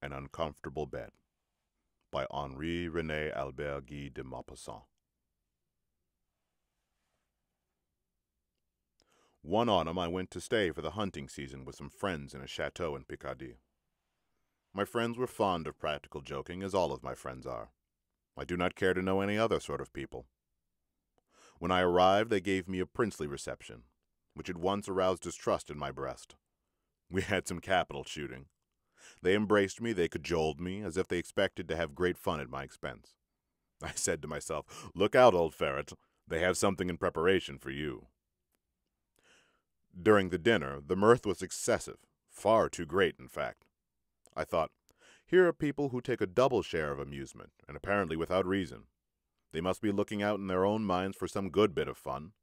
An Uncomfortable Bed by Henri René Albert Guy de Maupassant. One autumn I went to stay for the hunting season with some friends in a chateau in Picardy. My friends were fond of practical joking, as all of my friends are. I do not care to know any other sort of people. When I arrived, they gave me a princely reception, which at once aroused distrust in my breast. We had some capital shooting. They embraced me, they cajoled me, as if they expected to have great fun at my expense. I said to myself, "Look out, old ferret, they have something in preparation for you." During the dinner, the mirth was excessive, far too great, in fact. I thought, here are people who take a double share of amusement, and apparently without reason. They must be looking out in their own minds for some good bit of fun.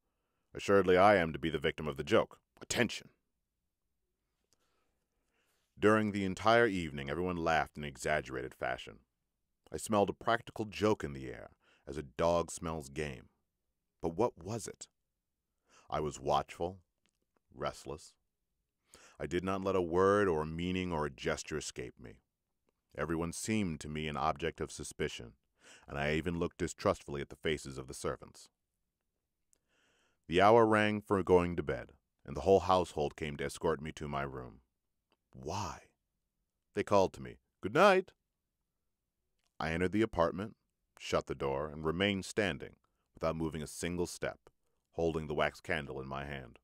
Assuredly I am to be the victim of the joke. Attention! During the entire evening, everyone laughed in exaggerated fashion. I smelled a practical joke in the air, as a dog smells game. But what was it? I was watchful, restless. I did not let a word or a meaning or a gesture escape me. Everyone seemed to me an object of suspicion, and I even looked distrustfully at the faces of the servants. The hour rang for going to bed, and the whole household came to escort me to my room. Why? They called to me, "Good night." I entered the apartment, shut the door, and remained standing, without moving a single step, holding the wax candle in my hand.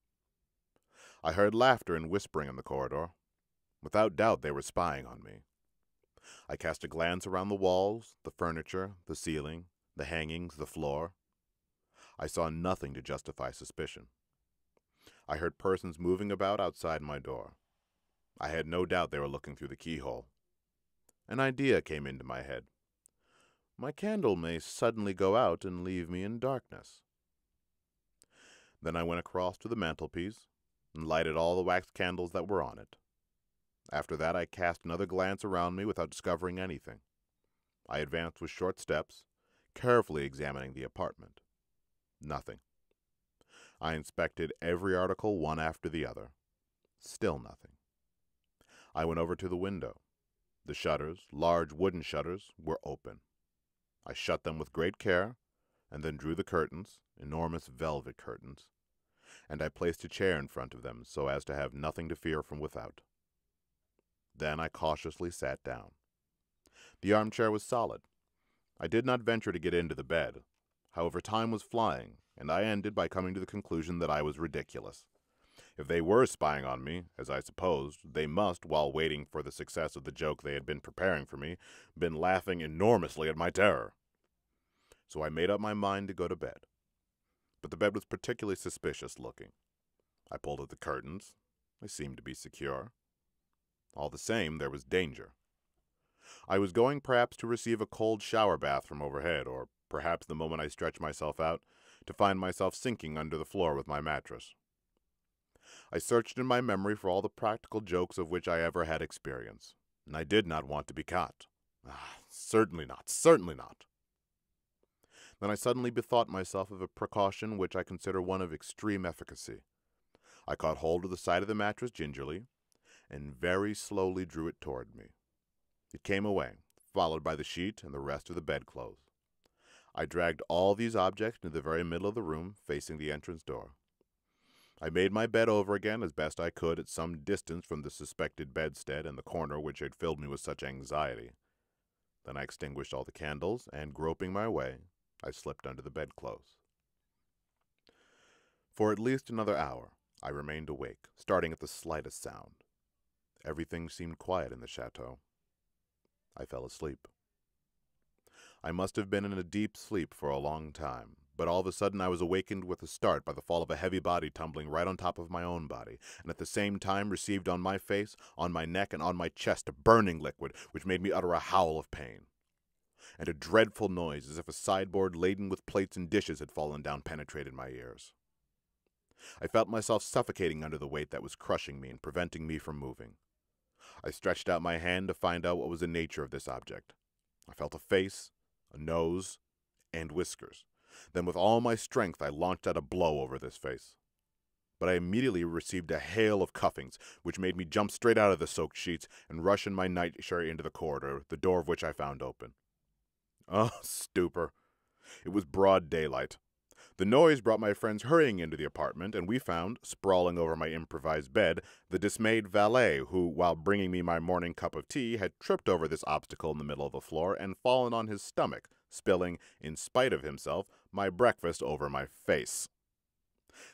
I heard laughter and whispering in the corridor. Without doubt they were spying on me. I cast a glance around the walls, the furniture, the ceiling, the hangings, the floor. I saw nothing to justify suspicion. I heard persons moving about outside my door. I had no doubt they were looking through the keyhole. An idea came into my head. My candle may suddenly go out and leave me in darkness. Then I went across to the mantelpiece and lighted all the wax candles that were on it. After that I cast another glance around me without discovering anything. I advanced with short steps, carefully examining the apartment. Nothing. I inspected every article one after the other. Still nothing. I went over to the window. The shutters, large wooden shutters, were open. I shut them with great care, and then drew the curtains, enormous velvet curtains, and I placed a chair in front of them so as to have nothing to fear from without. Then I cautiously sat down. The armchair was solid. I did not venture to get into the bed. However, time was flying, and I ended by coming to the conclusion that I was ridiculous. If they were spying on me, as I supposed, they must, while waiting for the success of the joke they had been preparing for me, been laughing enormously at my terror. So I made up my mind to go to bed. But the bed was particularly suspicious looking. I pulled at the curtains. They seemed to be secure. All the same, there was danger. I was going perhaps to receive a cold shower bath from overhead, or perhaps the moment I stretched myself out, to find myself sinking under the floor with my mattress. I searched in my memory for all the practical jokes of which I ever had experience, and I did not want to be caught. Certainly not, certainly not. Then I suddenly bethought myself of a precaution which I consider one of extreme efficacy. I caught hold of the side of the mattress gingerly, and very slowly drew it toward me. It came away, followed by the sheet and the rest of the bedclothes. I dragged all these objects into the very middle of the room, facing the entrance door. I made my bed over again as best I could at some distance from the suspected bedstead and the corner which had filled me with such anxiety. Then I extinguished all the candles, and groping my way, I slipped under the bedclothes. For at least another hour, I remained awake, starting at the slightest sound. Everything seemed quiet in the chateau. I fell asleep. I must have been in a deep sleep for a long time, but all of a sudden I was awakened with a start by the fall of a heavy body tumbling right on top of my own body, and at the same time received on my face, on my neck, and on my chest a burning liquid which made me utter a howl of pain. And a dreadful noise, as if a sideboard laden with plates and dishes had fallen down, penetrated my ears. I felt myself suffocating under the weight that was crushing me and preventing me from moving. I stretched out my hand to find out what was the nature of this object. I felt a face, a nose, and whiskers. Then with all my strength I launched out a blow over this face. but I immediately received a hail of cuffings, which made me jump straight out of the soaked sheets and rush in my nightshirt into the corridor, the door of which I found open. Oh, stupor. It was broad daylight. The noise brought my friends hurrying into the apartment, and we found, sprawling over my improvised bed, the dismayed valet who, while bringing me my morning cup of tea, had tripped over this obstacle in the middle of the floor and fallen on his stomach, spilling, in spite of himself, my breakfast over my face.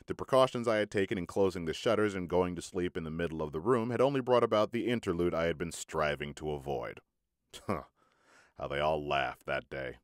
The precautions I had taken in closing the shutters and going to sleep in the middle of the room had only brought about the interlude I had been striving to avoid. How they all laughed that day.